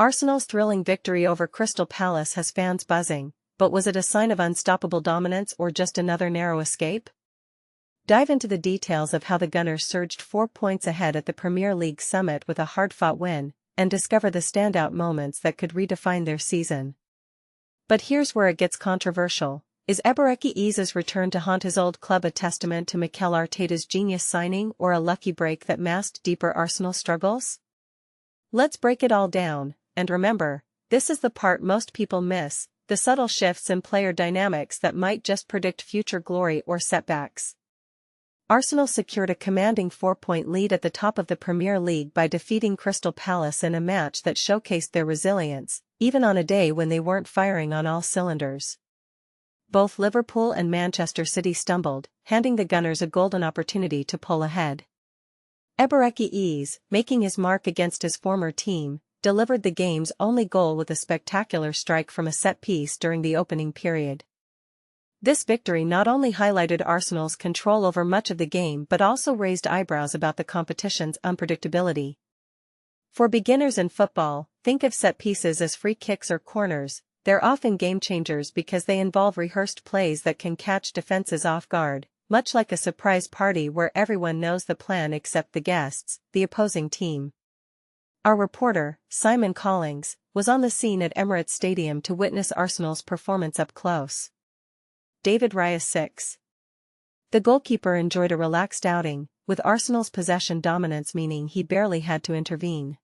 Arsenal's thrilling victory over Crystal Palace has fans buzzing, but was it a sign of unstoppable dominance or just another narrow escape? Dive into the details of how the Gunners surged 4 points ahead at the Premier League summit with a hard-fought win, and discover the standout moments that could redefine their season. But here's where it gets controversial. Is Eberechi Eze's return to haunt his old club a testament to Mikel Arteta's genius signing or a lucky break that masked deeper Arsenal struggles? Let's break it all down, and remember, this is the part most people miss, the subtle shifts in player dynamics that might just predict future glory or setbacks. Arsenal secured a commanding 4-point lead at the top of the Premier League by defeating Crystal Palace in a match that showcased their resilience, even on a day when they weren't firing on all cylinders. Both Liverpool and Manchester City stumbled, handing the Gunners a golden opportunity to pull ahead. Eberechi Eze, making his mark against his former team, delivered the game's only goal with a spectacular strike from a set piece during the opening period. This victory not only highlighted Arsenal's control over much of the game but also raised eyebrows about the competition's unpredictability. For beginners in football, think of set pieces as free kicks or corners. They're often game changers because they involve rehearsed plays that can catch defenses off guard, much like a surprise party where everyone knows the plan except the guests, the opposing team. Our reporter, Simon Collings, was on the scene at Emirates Stadium to witness Arsenal's performance up close. David Raya 6. The goalkeeper enjoyed a relaxed outing, with Arsenal's possession dominance meaning he barely had to intervene.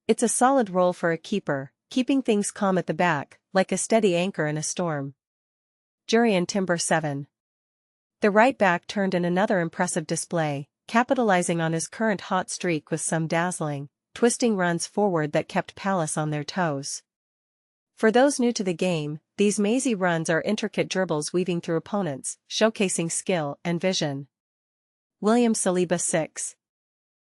It's a solid role for a keeper, keeping things calm at the back, like a steady anchor in a storm. Jurriën Timber 7. The right back turned in another impressive display, capitalizing on his current hot streak with some dazzling, twisting runs forward that kept Palace on their toes. For those new to the game, these mazy runs are intricate dribbles weaving through opponents, showcasing skill and vision. William Saliba 6.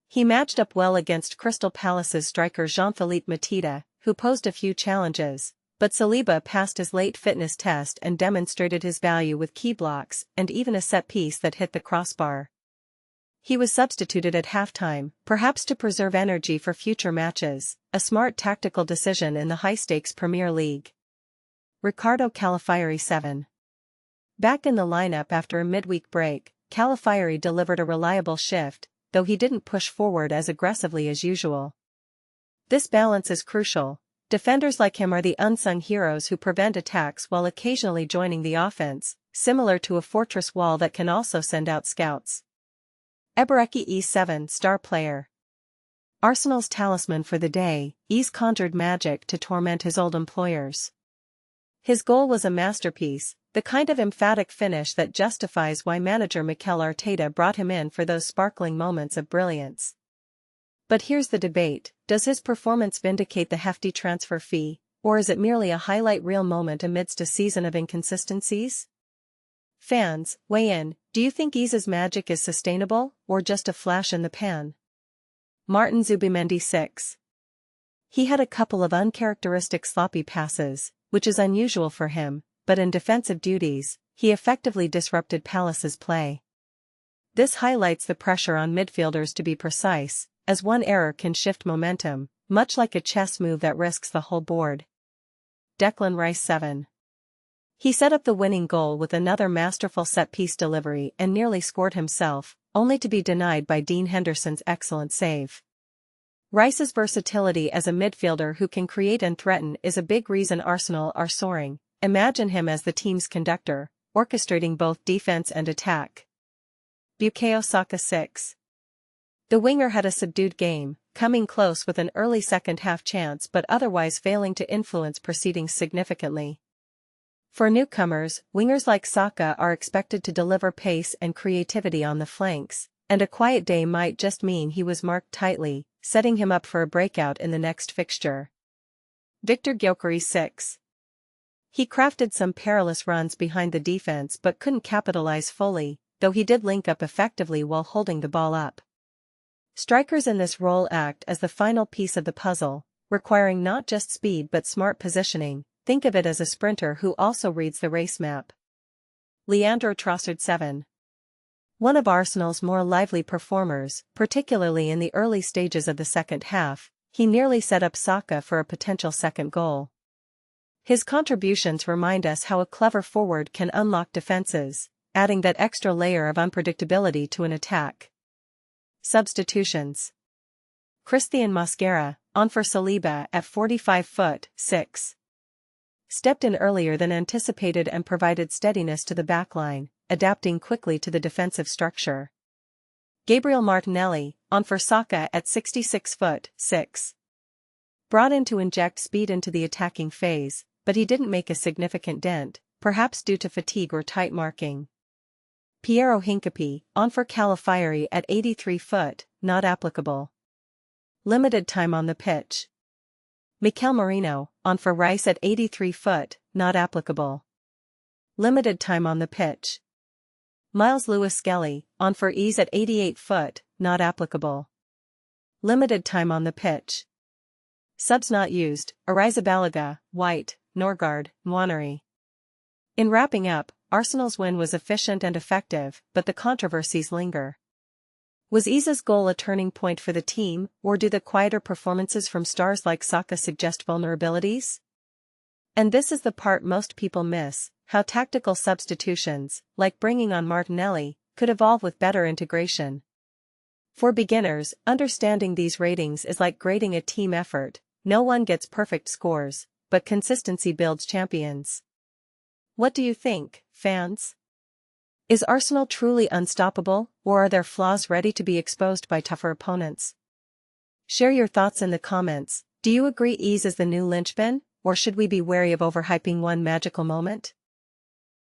He matched up well against Crystal Palace's striker Jean-Philippe Mateta, who posed a few challenges, but Saliba passed his late fitness test and demonstrated his value with key blocks and even a set piece that hit the crossbar. He was substituted at halftime, perhaps to preserve energy for future matches, a smart tactical decision in the high-stakes Premier League. Ricardo Calafiori 7. Back in the lineup after a midweek break, Calafiori delivered a reliable shift, though he didn't push forward as aggressively as usual. This balance is crucial. Defenders like him are the unsung heroes who prevent attacks while occasionally joining the offense, similar to a fortress wall that can also send out scouts. Eberechi Eze 7 star player. Arsenal's talisman for the day, Eze conjured magic to torment his old employers. His goal was a masterpiece, the kind of emphatic finish that justifies why manager Mikel Arteta brought him in for those sparkling moments of brilliance. But here's the debate: does his performance vindicate the hefty transfer fee, or is it merely a highlight reel moment amidst a season of inconsistencies? Fans, weigh in. Do you think Eze's magic is sustainable, or just a flash in the pan? Martin Zubimendi 6. He had a couple of uncharacteristic sloppy passes, which is unusual for him, but in defensive duties, he effectively disrupted Palace's play. This highlights the pressure on midfielders to be precise, as one error can shift momentum, much like a chess move that risks the whole board. Declan Rice 7. He set up the winning goal with another masterful set-piece delivery and nearly scored himself, only to be denied by Dean Henderson's excellent save. Rice's versatility as a midfielder who can create and threaten is a big reason Arsenal are soaring. Imagine him as the team's conductor, orchestrating both defense and attack. Bukayo Saka 6. The winger had a subdued game, coming close with an early second-half chance but otherwise failing to influence proceedings significantly. For newcomers, wingers like Saka are expected to deliver pace and creativity on the flanks, and a quiet day might just mean he was marked tightly, setting him up for a breakout in the next fixture. Victor Gyökeres 6. He crafted some perilous runs behind the defense but couldn't capitalize fully, though he did link up effectively while holding the ball up. Strikers in this role act as the final piece of the puzzle, requiring not just speed but smart positioning. Think of it as a sprinter who also reads the race map. Leandro Trossard 7. One of Arsenal's more lively performers, particularly in the early stages of the second half, he nearly set up Saka for a potential second goal. His contributions remind us how a clever forward can unlock defenses, adding that extra layer of unpredictability to an attack. Substitutions. Christian Mosquera, on for Saliba at 45'6". Stepped in earlier than anticipated and provided steadiness to the backline, adapting quickly to the defensive structure. Gabriel Martinelli, on for Saka at 66'6". Brought in to inject speed into the attacking phase, but he didn't make a significant dent, perhaps due to fatigue or tight marking. Piero Hincapié, on for Calafiori at 83', not applicable. Limited time on the pitch. Mikel Merino, on for Rice at 83', not applicable. Limited time on the pitch. Miles Lewis-Skelly, on for Eze at 88', not applicable. Limited time on the pitch. Subs not used: Arrizabalaga, White, Norgard, Nwaneri. In wrapping up, Arsenal's win was efficient and effective, but the controversies linger. Was Eze's goal a turning point for the team, or do the quieter performances from stars like Saka suggest vulnerabilities? And this is the part most people miss: how tactical substitutions, like bringing on Martinelli, could evolve with better integration. For beginners, understanding these ratings is like grading a team effort. No one gets perfect scores, but consistency builds champions. What do you think, fans? Is Arsenal truly unstoppable, or are their flaws ready to be exposed by tougher opponents? Share your thoughts in the comments. Do you agree Eze is the new linchpin, or should we be wary of overhyping one magical moment?